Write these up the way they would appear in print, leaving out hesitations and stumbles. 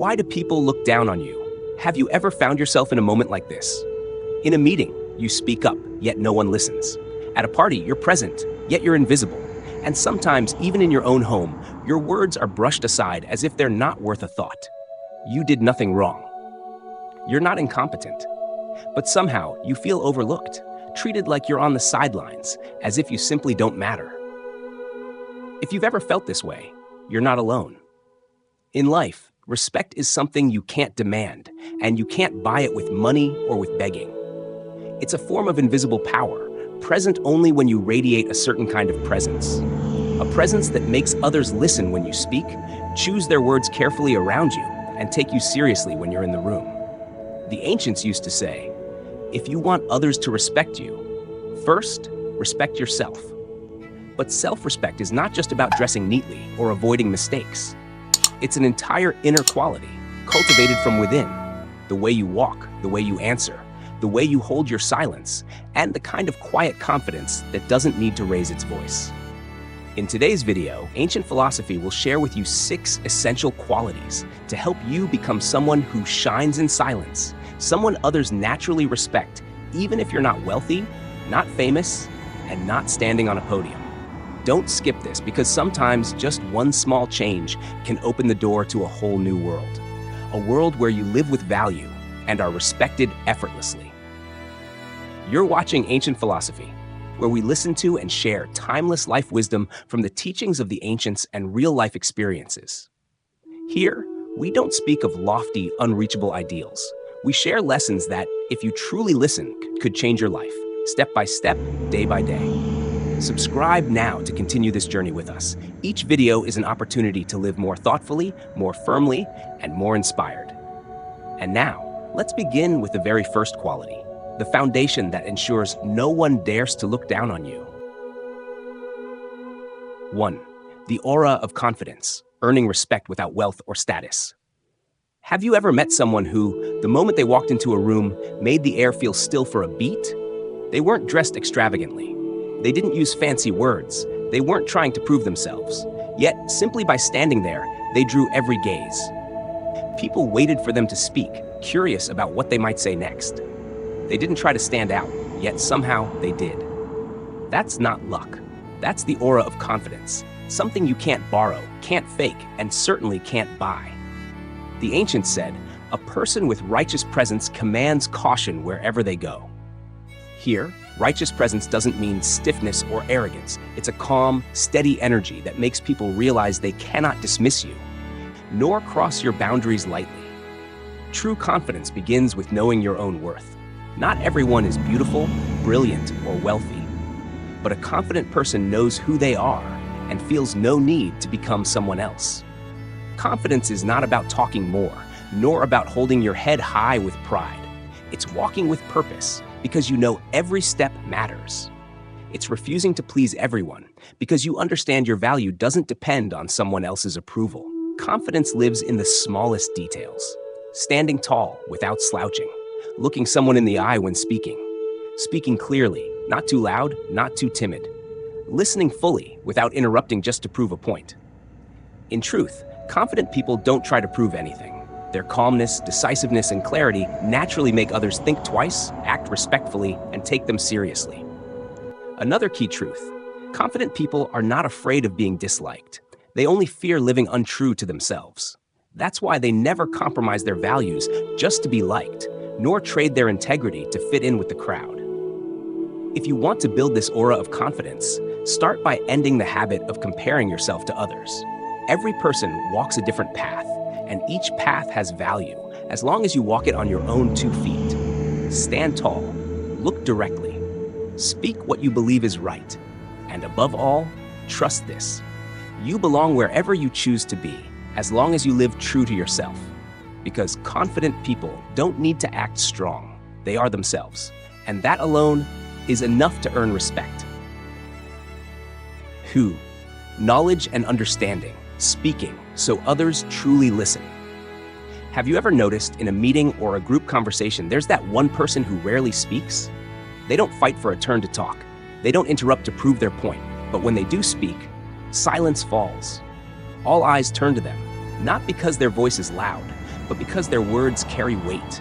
Why do people look down on you? Have you ever found yourself in a moment like this? In a meeting, you speak up, yet no one listens. At a party, you're present, yet you're invisible. And sometimes, even in your own home, your words are brushed aside as if they're not worth a thought. You did nothing wrong. You're not incompetent. But somehow, you feel overlooked, treated like you're on the sidelines, as if you simply don't matter. If you've ever felt this way, you're not alone. In life, respect is something you can't demand, and you can't buy it with money or with begging. It's a form of invisible power, present only when you radiate a certain kind of presence. A presence that makes others listen when you speak, choose their words carefully around you, and take you seriously when you're in the room. The ancients used to say, if you want others to respect you, first, respect yourself. But self-respect is not just about dressing neatly or avoiding mistakes. It's an entire inner quality, cultivated from within. The way you walk, the way you answer, the way you hold your silence, and the kind of quiet confidence that doesn't need to raise its voice. In today's video, Ancient Philosophy will share with you 6 essential qualities to help you become someone who shines in silence, someone others naturally respect, even if you're not wealthy, not famous, and not standing on a podium. Don't skip this, because sometimes just one small change can open the door to a whole new world. A world where you live with value and are respected effortlessly. You're watching Ancient Philosophy, where we listen to and share timeless life wisdom from the teachings of the ancients and real-life experiences. Here, we don't speak of lofty, unreachable ideals. We share lessons that, if you truly listen, could change your life, step by step, day by day. Subscribe now to continue this journey with us. Each video is an opportunity to live more thoughtfully, more firmly, and more inspired. And now, let's begin with the very first quality, the foundation that ensures no one dares to look down on you. 1. The aura of confidence, earning respect without wealth or status. Have you ever met someone who, the moment they walked into a room, made the air feel still for a beat? They weren't dressed extravagantly. They didn't use fancy words. They weren't trying to prove themselves. Yet, simply by standing there, they drew every gaze. People waited for them to speak, curious about what they might say next. They didn't try to stand out, yet somehow they did. That's not luck. That's the aura of confidence, something you can't borrow, can't fake, and certainly can't buy. The ancients said, a person with righteous presence commands caution wherever they go. Here, righteous presence doesn't mean stiffness or arrogance. It's a calm, steady energy that makes people realize they cannot dismiss you, nor cross your boundaries lightly. True confidence begins with knowing your own worth. Not everyone is beautiful, brilliant, or wealthy, but a confident person knows who they are and feels no need to become someone else. Confidence is not about talking more, nor about holding your head high with pride. It's walking with purpose, because you know every step matters. It's refusing to please everyone, because you understand your value doesn't depend on someone else's approval. Confidence lives in the smallest details. Standing tall without slouching, looking someone in the eye when speaking clearly, not too loud, not too timid, listening fully without interrupting just to prove a point. In truth, confident people don't try to prove anything. Their calmness, decisiveness, and clarity naturally make others think twice, act respectfully, and take them seriously. Another key truth: confident people are not afraid of being disliked. They only fear living untrue to themselves. That's why they never compromise their values just to be liked, nor trade their integrity to fit in with the crowd. If you want to build this aura of confidence, start by ending the habit of comparing yourself to others. Every person walks a different path, and each path has value, as long as you walk it on your own 2 feet. Stand tall, look directly, speak what you believe is right, and above all, trust this. You belong wherever you choose to be, as long as you live true to yourself. Because confident people don't need to act strong. They are themselves, and that alone is enough to earn respect. 2. Knowledge and understanding, speaking so others truly listen. Have you ever noticed in a meeting or a group conversation, there's that one person who rarely speaks? They don't fight for a turn to talk. They don't interrupt to prove their point. But when they do speak, silence falls. All eyes turn to them, not because their voice is loud, but because their words carry weight.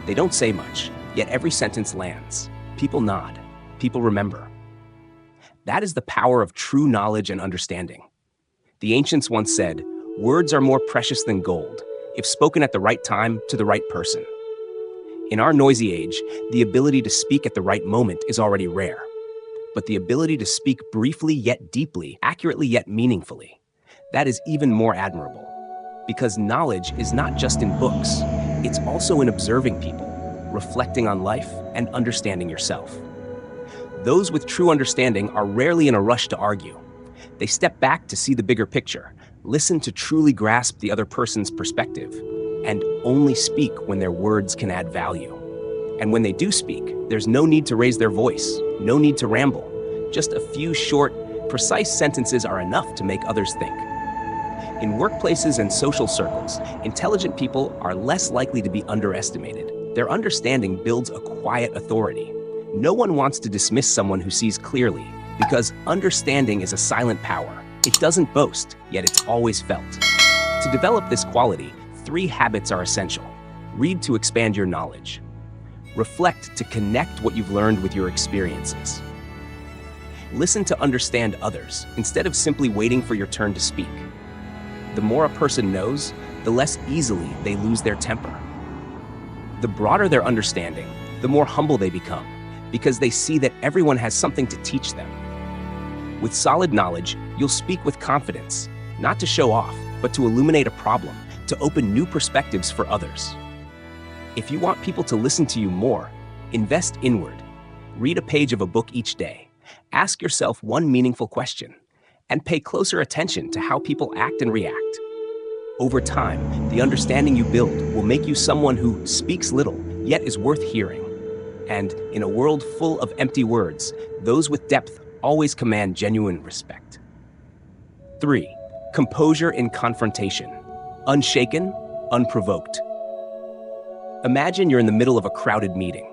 They don't say much, yet every sentence lands. People nod. People remember. That is the power of true knowledge and understanding. The ancients once said, "Words are more precious than gold, if spoken at the right time to the right person." In our noisy age, the ability to speak at the right moment is already rare. But the ability to speak briefly yet deeply, accurately yet meaningfully, that is even more admirable. Because knowledge is not just in books, it's also in observing people, reflecting on life, and understanding yourself. Those with true understanding are rarely in a rush to argue. They step back to see the bigger picture, listen to truly grasp the other person's perspective, and only speak when their words can add value. And when they do speak, there's no need to raise their voice, no need to ramble. Just a few short, precise sentences are enough to make others think. In workplaces and social circles, intelligent people are less likely to be underestimated. Their understanding builds a quiet authority. No one wants to dismiss someone who sees clearly, because understanding is a silent power. It doesn't boast, yet it's always felt. To develop this quality, 3 habits are essential. Read to expand your knowledge. Reflect to connect what you've learned with your experiences. Listen to understand others, instead of simply waiting for your turn to speak. The more a person knows, the less easily they lose their temper. The broader their understanding, the more humble they become, because they see that everyone has something to teach them. With solid knowledge, you'll speak with confidence, not to show off, but to illuminate a problem, to open new perspectives for others. If you want people to listen to you more, invest inward. Read a page of a book each day. Ask yourself one meaningful question, and pay closer attention to how people act and react. Over time, the understanding you build will make you someone who speaks little, yet is worth hearing. And in a world full of empty words, those with depth always command genuine respect. 3. Composure in confrontation. Unshaken, unprovoked. Imagine you're in the middle of a crowded meeting.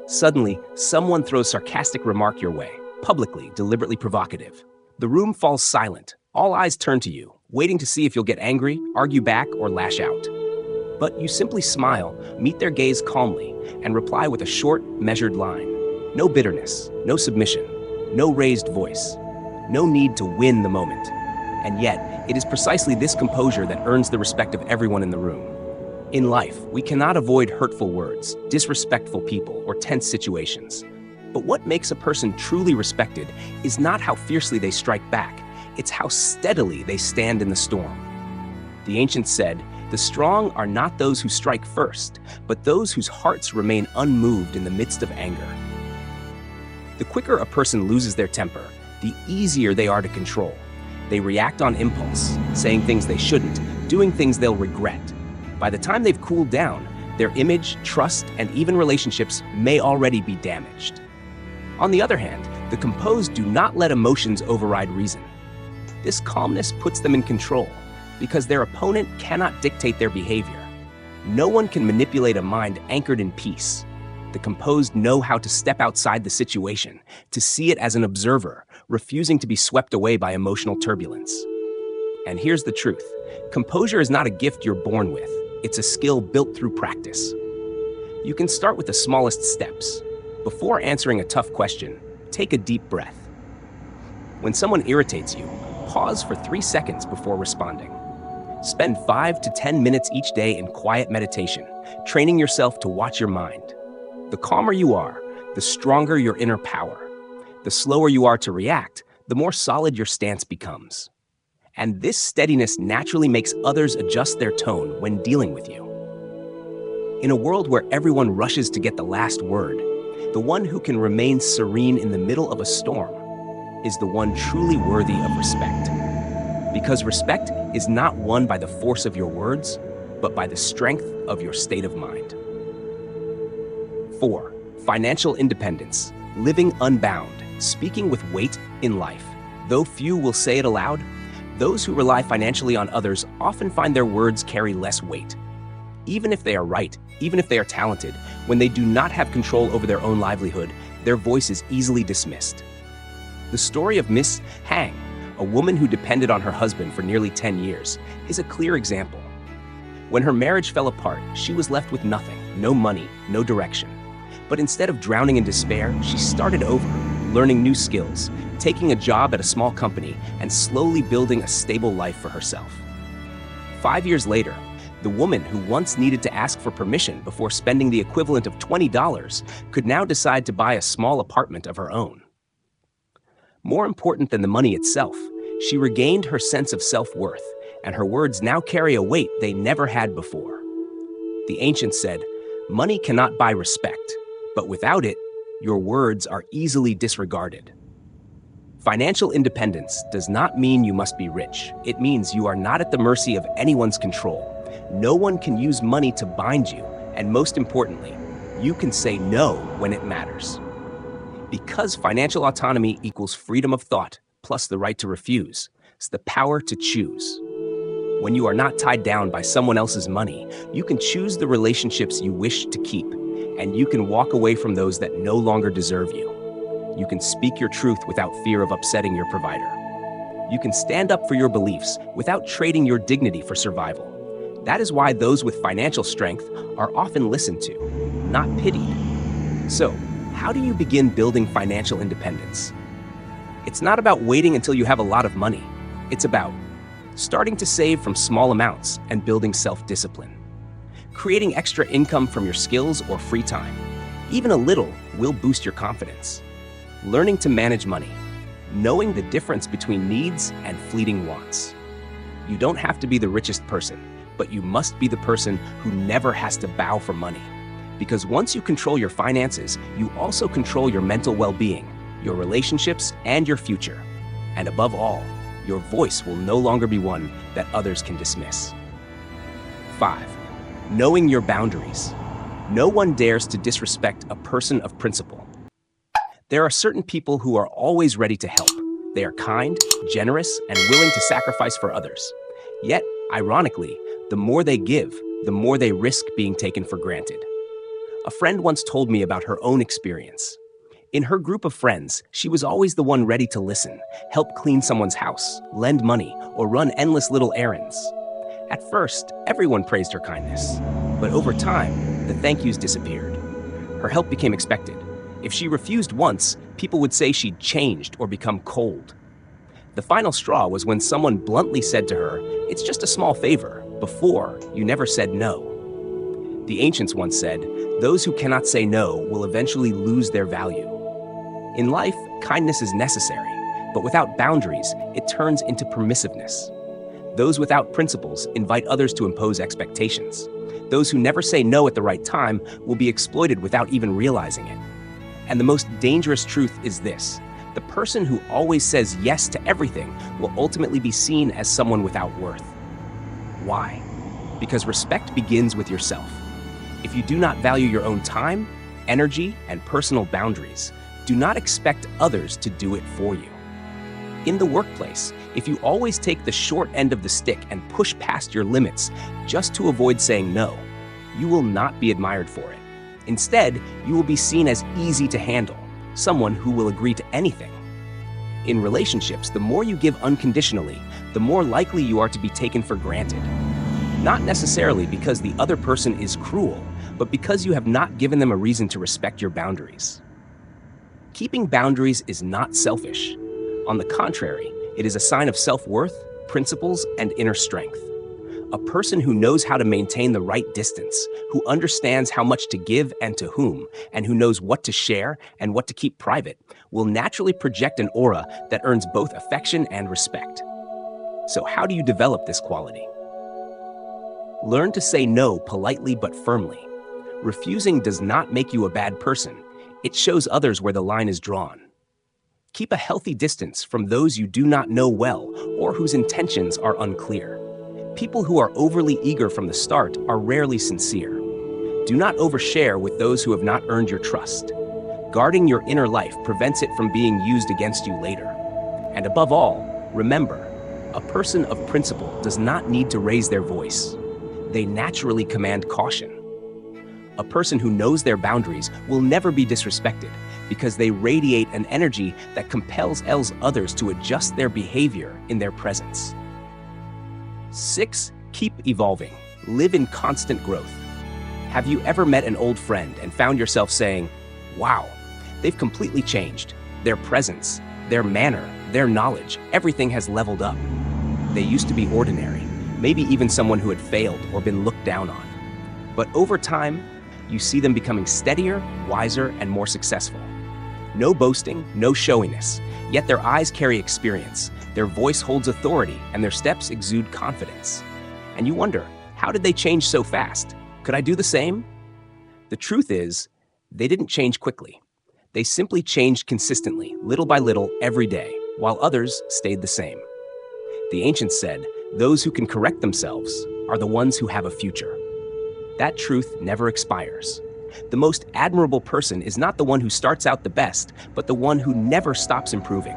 Suddenly, someone throws a sarcastic remark your way, publicly, deliberately provocative. The room falls silent. All eyes turn to you, waiting to see if you'll get angry, argue back, or lash out. But you simply smile, meet their gaze calmly, and reply with a short, measured line. No bitterness, no submission, no raised voice, no need to win the moment. And yet, it is precisely this composure that earns the respect of everyone in the room. In life, we cannot avoid hurtful words, disrespectful people, or tense situations. But what makes a person truly respected is not how fiercely they strike back, it's how steadily they stand in the storm. The ancients said, "The strong are not those who strike first, but those whose hearts remain unmoved in the midst of anger." The quicker a person loses their temper, the easier they are to control. They react on impulse, saying things they shouldn't, doing things they'll regret. By the time they've cooled down, their image, trust, and even relationships may already be damaged. On the other hand, the composed do not let emotions override reason. This calmness puts them in control, because their opponent cannot dictate their behavior. No one can manipulate a mind anchored in peace. The composed know how to step outside the situation, to see it as an observer, refusing to be swept away by emotional turbulence. And here's the truth. Composure is not a gift you're born with. It's a skill built through practice. You can start with the smallest steps. Before answering a tough question, take a deep breath. When someone irritates you, pause for 3 seconds before responding. Spend 5 to 10 minutes each day in quiet meditation, training yourself to watch your mind. The calmer you are, the stronger your inner power. The slower you are to react, the more solid your stance becomes. And this steadiness naturally makes others adjust their tone when dealing with you. In a world where everyone rushes to get the last word, the one who can remain serene in the middle of a storm is the one truly worthy of respect. Because respect is not won by the force of your words, but by the strength of your state of mind. 4. Financial independence, living unbound, speaking with weight in life. Though few will say it aloud, those who rely financially on others often find their words carry less weight. Even if they are right, even if they are talented, when they do not have control over their own livelihood, their voice is easily dismissed. The story of Miss Hang, a woman who depended on her husband for nearly 10 years, is a clear example. When her marriage fell apart, she was left with nothing, no money, no direction. But instead of drowning in despair, she started over, learning new skills, taking a job at a small company, and slowly building a stable life for herself. 5 years later, the woman who once needed to ask for permission before spending the equivalent of $20 could now decide to buy a small apartment of her own. More important than the money itself, she regained her sense of self-worth, and her words now carry a weight they never had before. The ancients said, "Money cannot buy respect, but without it, your words are easily disregarded." Financial independence does not mean you must be rich. It means you are not at the mercy of anyone's control. No one can use money to bind you, and most importantly, you can say no when it matters. Because financial autonomy equals freedom of thought, plus the right to refuse, it's the power to choose. When you are not tied down by someone else's money, you can choose the relationships you wish to keep, and you can walk away from those that no longer deserve you. You can speak your truth without fear of upsetting your provider. You can stand up for your beliefs without trading your dignity for survival. That is why those with financial strength are often listened to, not pitied. So, how do you begin building financial independence? It's not about waiting until you have a lot of money. It's about starting to save from small amounts and building self-discipline. Creating extra income from your skills or free time. Even a little will boost your confidence. Learning to manage money. Knowing the difference between needs and fleeting wants. You don't have to be the richest person, but you must be the person who never has to bow for money. Because once you control your finances, you also control your mental well-being, your relationships, and your future. And above all, your voice will no longer be one that others can dismiss. 5. Knowing your boundaries. No one dares to disrespect a person of principle. There are certain people who are always ready to help. They are kind, generous, and willing to sacrifice for others. Yet, ironically, the more they give, the more they risk being taken for granted. A friend once told me about her own experience. In her group of friends, she was always the one ready to listen, help clean someone's house, lend money, or run endless little errands. At first, everyone praised her kindness, but over time, the thank yous disappeared. Her help became expected. If she refused once, people would say she'd changed or become cold. The final straw was when someone bluntly said to her, "It's just a small favor. Before, you never said no." The ancients once said, "Those who cannot say no will eventually lose their value." In life, kindness is necessary, but without boundaries, it turns into permissiveness. Those without principles invite others to impose expectations. Those who never say no at the right time will be exploited without even realizing it. And the most dangerous truth is this: the person who always says yes to everything will ultimately be seen as someone without worth. Why? Because respect begins with yourself. If you do not value your own time, energy, and personal boundaries, do not expect others to do it for you. In the workplace, if you always take the short end of the stick and push past your limits just to avoid saying no, you will not be admired for it. Instead, you will be seen as easy to handle, someone who will agree to anything. In relationships, the more you give unconditionally, the more likely you are to be taken for granted. Not necessarily because the other person is cruel, but because you have not given them a reason to respect your boundaries. Keeping boundaries is not selfish. On the contrary, it is a sign of self-worth, principles, and inner strength. A person who knows how to maintain the right distance, who understands how much to give and to whom, and who knows what to share and what to keep private, will naturally project an aura that earns both affection and respect. So how do you develop this quality? Learn to say no politely but firmly. Refusing does not make you a bad person. It shows others where the line is drawn. Keep a healthy distance from those you do not know well or whose intentions are unclear. People who are overly eager from the start are rarely sincere. Do not overshare with those who have not earned your trust. Guarding your inner life prevents it from being used against you later. And above all, remember, a person of principle does not need to raise their voice. They naturally command caution. A person who knows their boundaries will never be disrespected because they radiate an energy that compels others to adjust their behavior in their presence. 6. Keep evolving. live in constant growth. Have you ever met an old friend and found yourself saying, wow, they've completely changed. Their presence, their manner, their knowledge, everything has leveled up. They used to be ordinary, maybe even someone who had failed or been looked down on. But over time, you see them becoming steadier, wiser, and more successful. No boasting, no showiness, yet their eyes carry experience, their voice holds authority, and their steps exude confidence. And you wonder, how did they change so fast? Could I do the same? The truth is, they didn't change quickly. They simply changed consistently, little by little, every day, while others stayed the same. The ancients said, those who can correct themselves are the ones who have a future. That truth never expires. The most admirable person is not the one who starts out the best, but the one who never stops improving.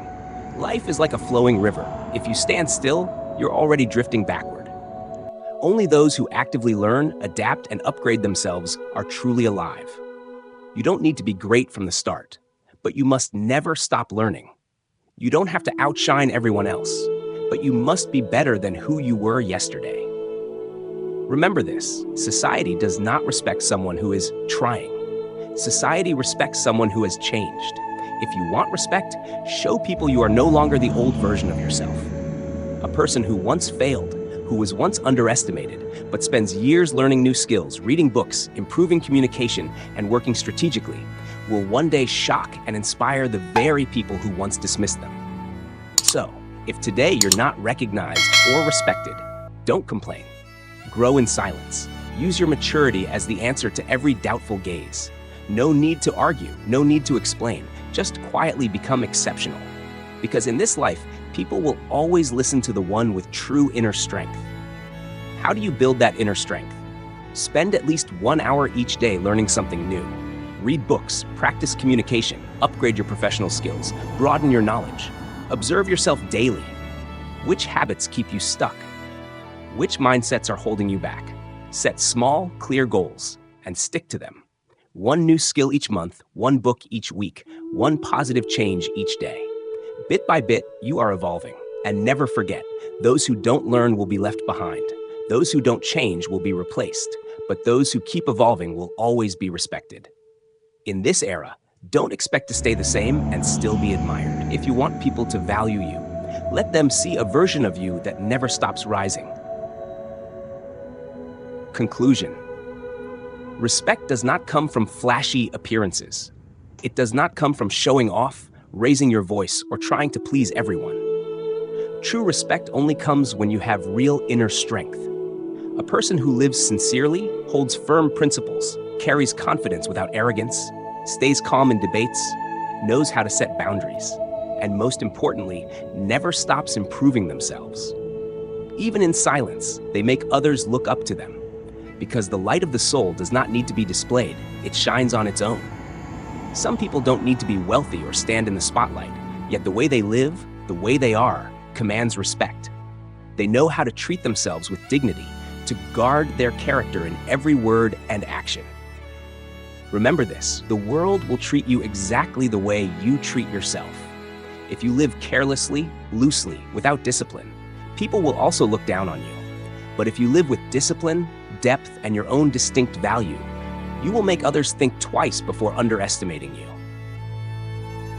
Life is like a flowing river. If you stand still, you're already drifting backward. Only those who actively learn, adapt, and upgrade themselves are truly alive. You don't need to be great from the start, but you must never stop learning. You don't have to outshine everyone else, but you must be better than who you were yesterday. Remember this, society does not respect someone who is trying. Society respects someone who has changed. If you want respect, show people you are no longer the old version of yourself. A person who once failed, who was once underestimated, but spends years learning new skills, reading books, improving communication, and working strategically, will one day shock and inspire the very people who once dismissed them. So, if today you're not recognized or respected, don't complain. Grow in silence. Use your maturity as the answer to every doubtful gaze. No need to argue, no need to explain. Just quietly become exceptional. Because in this life, people will always listen to the one with true inner strength. How do you build that inner strength? Spend at least 1 hour each day learning something new. Read books, practice communication, upgrade your professional skills, broaden your knowledge. Observe yourself daily. Which habits keep you stuck? Which mindsets are holding you back? Set small, clear goals and stick to them. 1 new skill each month, 1 book each week, 1 positive change each day. Bit by bit, you are evolving. And never forget, those who don't learn will be left behind. Those who don't change will be replaced. But those who keep evolving will always be respected. In this era, don't expect to stay the same and still be admired. If you want people to value you, let them see a version of you that never stops rising. Conclusion. Respect does not come from flashy appearances. It does not come from showing off, raising your voice, or trying to please everyone. True respect only comes when you have real inner strength. A person who lives sincerely, holds firm principles, carries confidence without arrogance, stays calm in debates, knows how to set boundaries, and most importantly, never stops improving themselves. Even in silence, they make others look up to them. Because the light of the soul does not need to be displayed, it shines on its own. Some people don't need to be wealthy or stand in the spotlight, yet the way they live, the way they are, commands respect. They know how to treat themselves with dignity, to guard their character in every word and action. Remember this, the world will treat you exactly the way you treat yourself. If you live carelessly, loosely, without discipline, people will also look down on you. But if you live with discipline, depth, and your own distinct value, you will make others think twice before underestimating you.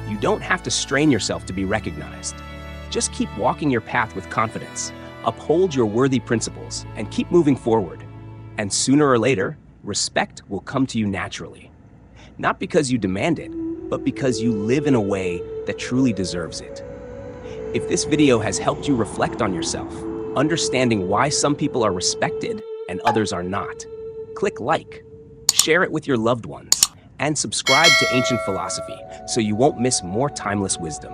You don't have to strain yourself to be recognized. Just keep walking your path with confidence, uphold your worthy principles, and keep moving forward. And sooner or later, respect will come to you naturally. Not because you demand it, but because you live in a way that truly deserves it. If this video has helped you reflect on yourself, understanding why some people are respected and others are not, click like, share it with your loved ones, and subscribe to Ancient Philosophy so you won't miss more timeless wisdom.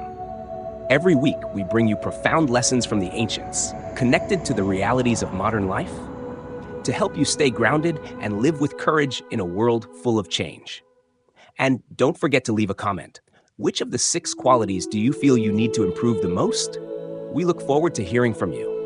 Every week, we bring you profound lessons from the ancients, connected to the realities of modern life, to help you stay grounded and live with courage in a world full of change. And don't forget to leave a comment. Which of the 6 qualities do you feel you need to improve the most? We look forward to hearing from you.